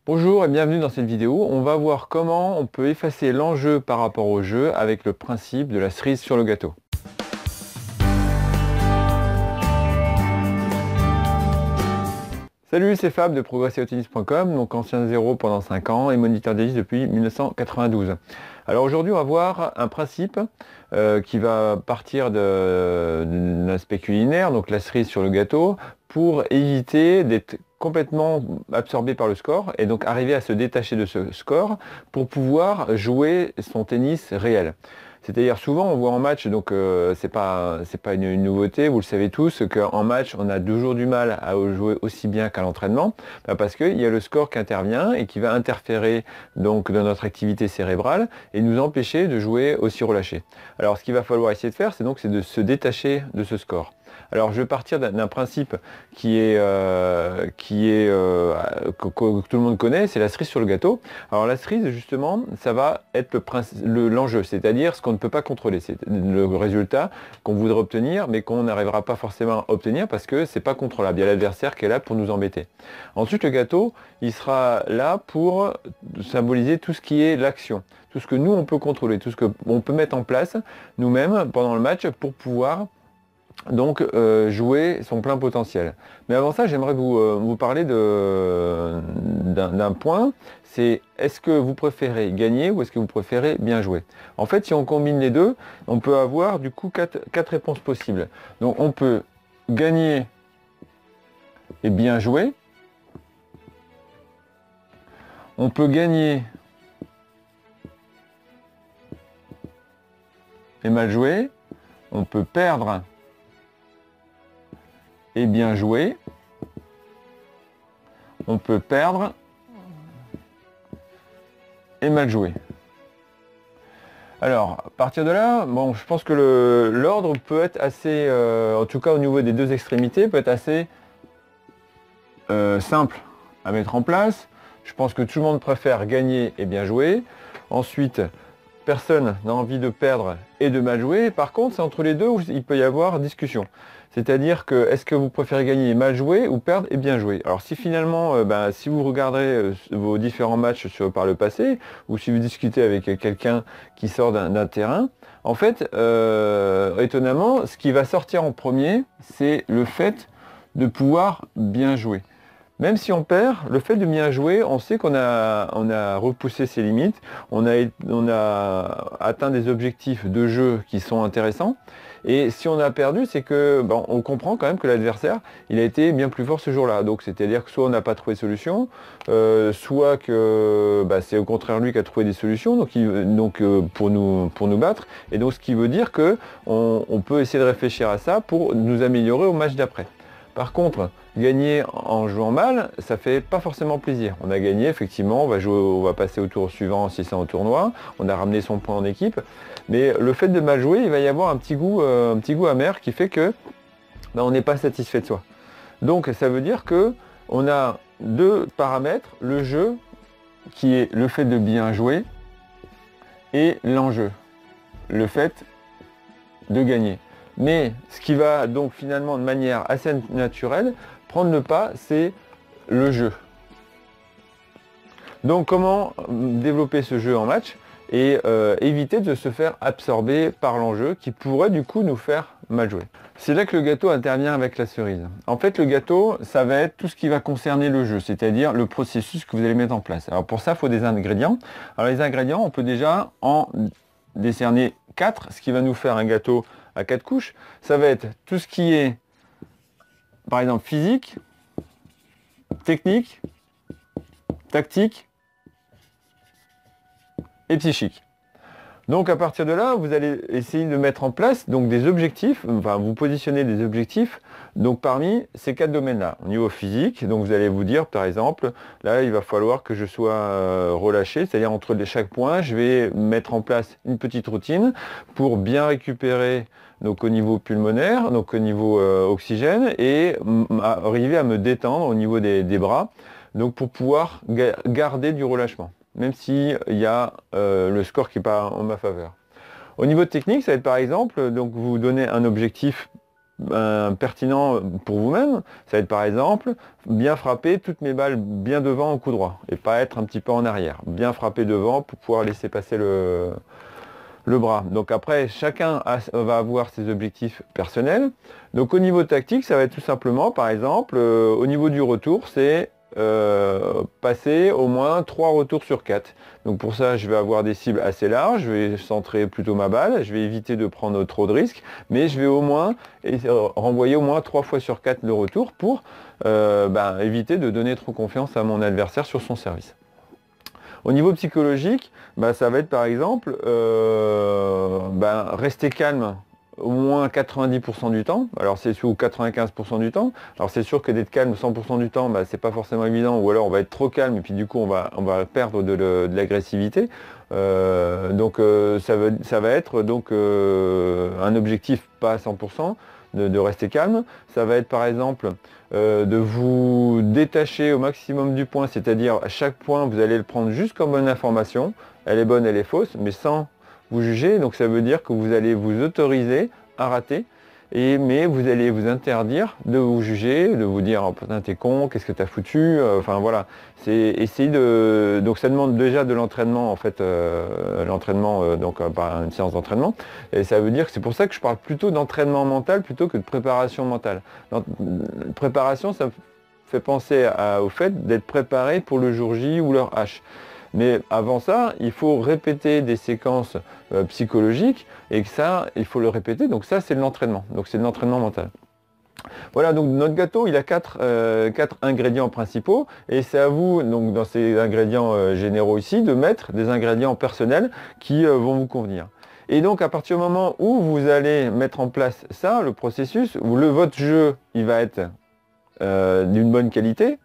Bonjour et bienvenue dans cette vidéo. On va voir comment on peut effacer l'enjeu par rapport au jeu avec le principe de la cerise sur le gâteau. Salut, c'est Fab de progresseotennis.com, donc ancien zéro pendant 5 ans et moniteur tennis depuis 1992. Alors aujourd'hui, on va voir un principe qui va partir d'un aspect culinaire, donc la cerise sur le gâteau, pour éviter d'être complètement absorbé par le score et donc arriver à se détacher de ce score pour pouvoir jouer son tennis réel. C'est-à-dire souvent on voit en match, donc c'est pas une nouveauté, vous le savez tous, qu'en match on a toujours du mal à jouer aussi bien qu'à l'entraînement, parce qu'il y a le score qui intervient et qui va interférer donc dans notre activité cérébrale et nous empêcher de jouer aussi relâché. Alors ce qu'il va falloir essayer de faire, c'est de se détacher de ce score. Alors je vais partir d'un principe que tout le monde connaît, c'est la cerise sur le gâteau. Alors la cerise justement, ça va être l'enjeu, c'est-à-dire ce qu'on ne peut pas contrôler, c'est le résultat qu'on voudrait obtenir, mais qu'on n'arrivera pas forcément à obtenir parce que c'est pas contrôlable. Il y a l'adversaire qui est là pour nous embêter. Ensuite le gâteau, il sera là pour symboliser tout ce qui est l'action, tout ce que nous on peut contrôler, tout ce qu'on peut mettre en place nous-mêmes pendant le match pour pouvoir donc jouer son plein potentiel. Mais avant ça, j'aimerais vous parler d'un point, c'est est-ce que vous préférez gagner ou est-ce que vous préférez bien jouer? En fait, si on combine les deux, on peut avoir du coup quatre réponses possibles. Donc on peut gagner et bien jouer, on peut gagner et mal jouer, on peut perdre et bien jouer, on peut perdre et mal jouer. Alors, à partir de là, bon, je pense que l'ordre peut être assez, en tout cas au niveau des deux extrémités, peut être assez simple à mettre en place. Je pense que tout le monde préfère gagner et bien jouer. Ensuite, personne n'a envie de perdre et de mal jouer. Par contre, c'est entre les deux où il peut y avoir discussion. C'est-à-dire que est-ce que vous préférez gagner et mal jouer ou perdre et bien jouer? Alors si finalement, si vous regardez vos différents matchs par le passé, ou si vous discutez avec quelqu'un qui sort d'un terrain, en fait, étonnamment, ce qui va sortir en premier, c'est le fait de pouvoir bien jouer. Même si on perd, le fait de bien jouer, on sait qu'on a repoussé ses limites, on a atteint des objectifs de jeu qui sont intéressants. Et si on a perdu, c'est que on comprend quand même que l'adversaire, il a été bien plus fort ce jour-là. Donc c'est-à-dire que soit on n'a pas trouvé de solution, soit que c'est au contraire lui qui a trouvé des solutions, pour nous battre. Et donc ce qui veut dire que on peut essayer de réfléchir à ça pour nous améliorer au match d'après. Par contre, gagner en jouant mal, ça fait pas forcément plaisir. On a gagné, effectivement, on va passer au tour suivant si c'est en tournoi, on a ramené son point en équipe, mais le fait de mal jouer, il va y avoir un petit goût amer qui fait que on n'est pas satisfait de soi. Donc ça veut dire que on a deux paramètres, le jeu, qui est le fait de bien jouer, et l'enjeu, le fait de gagner. Mais ce qui va donc finalement de manière assez naturelle prendre le pas, c'est le jeu. Donc comment développer ce jeu en match et éviter de se faire absorber par l'enjeu qui pourrait du coup nous faire mal jouer. C'est là que le gâteau intervient avec la cerise. En fait, le gâteau, ça va être tout ce qui va concerner le jeu, c'est-à-dire le processus que vous allez mettre en place. Alors pour ça, il faut des ingrédients. Alors les ingrédients, on peut déjà en décerner 4, ce qui va nous faire un gâteau à 4 couches. Ça va être tout ce qui est, par exemple, physique, technique, tactique et psychique. Donc à partir de là, vous allez essayer de mettre en place donc des objectifs, enfin vous positionnez des objectifs donc parmi ces 4 domaines-là. Au niveau physique, donc vous allez vous dire par exemple, là il va falloir que je sois relâché, c'est-à-dire entre chaque point, je vais mettre en place une petite routine pour bien récupérer donc au niveau pulmonaire, donc au niveau oxygène et arriver à me détendre au niveau des bras, donc pour pouvoir garder du relâchement, même s'il y a le score qui n'est pas en ma faveur. Au niveau technique, ça va être par exemple, donc vous donnez un objectif pertinent pour vous-même, ça va être par exemple bien frapper toutes mes balles bien devant au coup droit et pas être un petit peu en arrière. Bien frapper devant pour pouvoir laisser passer le bras. Donc après, chacun va avoir ses objectifs personnels. Donc au niveau tactique, ça va être tout simplement, par exemple, au niveau du retour, c'est passer au moins 3 retours sur 4. Donc pour ça, je vais avoir des cibles assez larges, je vais centrer plutôt ma balle, je vais éviter de prendre trop de risques, mais je vais au moins renvoyer au moins 3 fois sur 4 le retour pour éviter de donner trop confiance à mon adversaire sur son service. Au niveau psychologique, ça va être par exemple rester calme au moins 90% du temps, alors c'est ou 95% du temps. Alors c'est sûr que d'être calme 100% du temps, c'est pas forcément évident, ou alors on va être trop calme et puis du coup on va perdre de l'agressivité. Donc ça va être donc un objectif pas à 100%, de rester calme. Ça va être par exemple de vous détacher au maximum du point, c'est-à-dire à chaque point vous allez le prendre juste comme une information, elle est bonne, elle est fausse, mais sans vous juger. Donc ça veut dire que vous allez vous autoriser à rater, mais vous allez vous interdire de vous juger, de vous dire oh, putain t'es con, qu'est-ce que t'as foutu, enfin voilà, c'est essayer de, donc ça demande déjà de l'entraînement en fait, l'entraînement par une séance d'entraînement, et ça veut dire que c'est pour ça que je parle plutôt d'entraînement mental plutôt que de préparation mentale. Préparation, ça fait penser au fait d'être préparé pour le jour J ou l'heure H. Mais avant ça, il faut répéter des séquences psychologiques et que ça, il faut le répéter. Donc ça, c'est de l'entraînement. Donc c'est de l'entraînement mental. Voilà, donc notre gâteau, il a quatre ingrédients principaux et c'est à vous, donc dans ces ingrédients généraux ici, de mettre des ingrédients personnels qui vont vous convenir. Et donc à partir du moment où vous allez mettre en place ça, le processus, où votre jeu, il va être d'une bonne qualité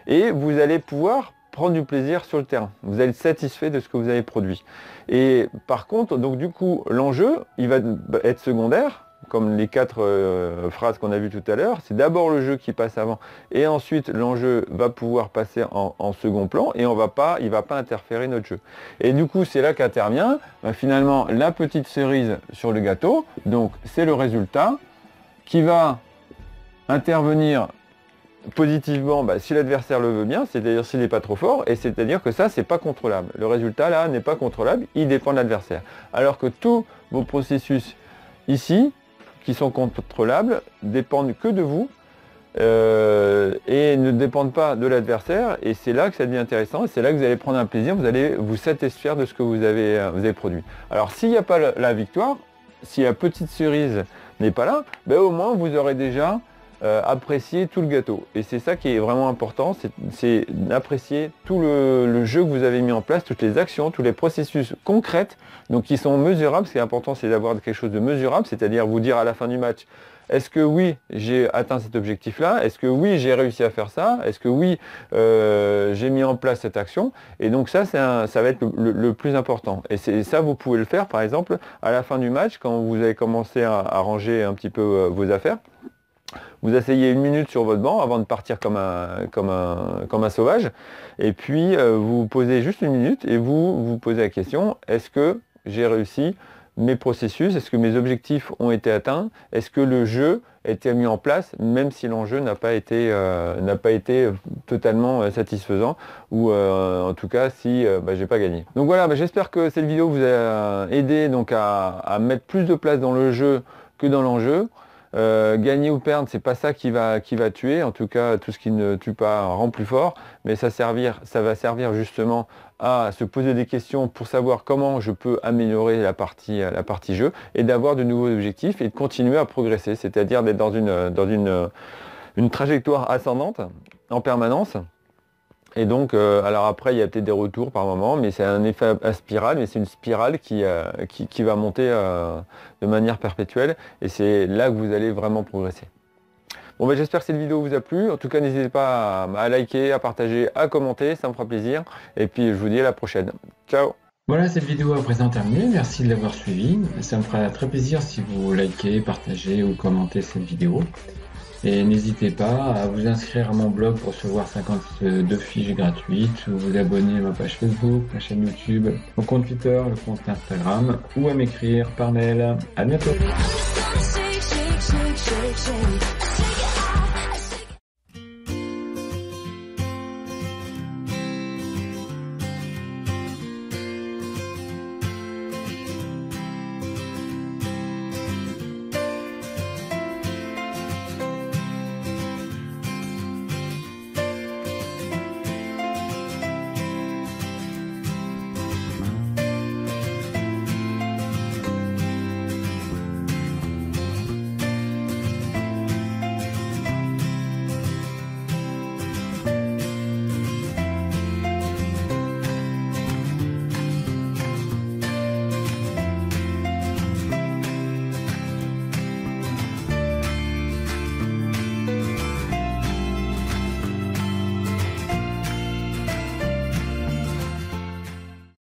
et vous allez pouvoir prendre du plaisir sur le terrain. Vous allez être satisfait de ce que vous avez produit. Et par contre, donc du coup, l'enjeu, il va être secondaire, comme les 4 phrases qu'on a vues tout à l'heure. C'est d'abord le jeu qui passe avant, et ensuite l'enjeu va pouvoir passer en second plan, et il ne va pas interférer notre jeu. Et du coup, c'est là qu'intervient finalement la petite cerise sur le gâteau. Donc c'est le résultat qui va intervenir positivement si l'adversaire le veut bien, c'est-à-dire s'il n'est pas trop fort, et c'est-à-dire que ça, c'est pas contrôlable. Le résultat là n'est pas contrôlable, il dépend de l'adversaire. Alors que tous vos processus ici, qui sont contrôlables, dépendent que de vous et ne dépendent pas de l'adversaire, et c'est là que ça devient intéressant, et c'est là que vous allez prendre un plaisir, vous allez vous satisfaire de ce que vous avez produit. Alors s'il n'y a pas la victoire, si la petite cerise n'est pas là, au moins vous aurez déjà apprécier tout le gâteau. Et c'est ça qui est vraiment important, c'est d'apprécier tout le jeu que vous avez mis en place, toutes les actions, tous les processus concrets, donc qui sont mesurables. Ce qui est important, c'est d'avoir quelque chose de mesurable, c'est-à-dire vous dire à la fin du match, est-ce que oui, j'ai atteint cet objectif-là? Est-ce que oui, j'ai réussi à faire ça? Est-ce que oui, j'ai mis en place cette action? Et donc ça, ça va être le plus important. Et ça, vous pouvez le faire, par exemple, à la fin du match, quand vous avez commencé à ranger un petit peu vos affaires. Vous asseyez 1 minute sur votre banc avant de partir comme un sauvage, et puis vous posez juste 1 minute et vous posez la question, est-ce que j'ai réussi mes processus, est-ce que mes objectifs ont été atteints, est-ce que le jeu a été mis en place, même si l'enjeu n'a pas été totalement satisfaisant, ou en tout cas si j'ai pas gagné. Donc voilà, j'espère que cette vidéo vous a aidé donc à mettre plus de place dans le jeu que dans l'enjeu. Gagner ou perdre, c'est pas ça qui va tuer, en tout cas tout ce qui ne tue pas rend plus fort, mais ça va servir justement à se poser des questions pour savoir comment je peux améliorer la partie jeu, et d'avoir de nouveaux objectifs et de continuer à progresser, c'est-à-dire d'être dans une trajectoire ascendante en permanence. Et donc, alors après, il y a peut-être des retours par moment, mais c'est un effet à spirale, mais c'est une spirale qui va monter de manière perpétuelle, et c'est là que vous allez vraiment progresser. Bon, j'espère que cette vidéo vous a plu. En tout cas, n'hésitez pas à liker, à partager, à commenter, ça me fera plaisir. Et puis, je vous dis à la prochaine. Ciao! Voilà, cette vidéo à présent terminée. Merci de l'avoir suivie. Ça me fera très plaisir si vous likez, partagez ou commentez cette vidéo. Et n'hésitez pas à vous inscrire à mon blog pour recevoir 52 fiches gratuites, ou vous abonner à ma page Facebook, ma chaîne YouTube, mon compte Twitter, le compte Instagram, ou à m'écrire par mail. À bientôt. shake, shake, shake, shake.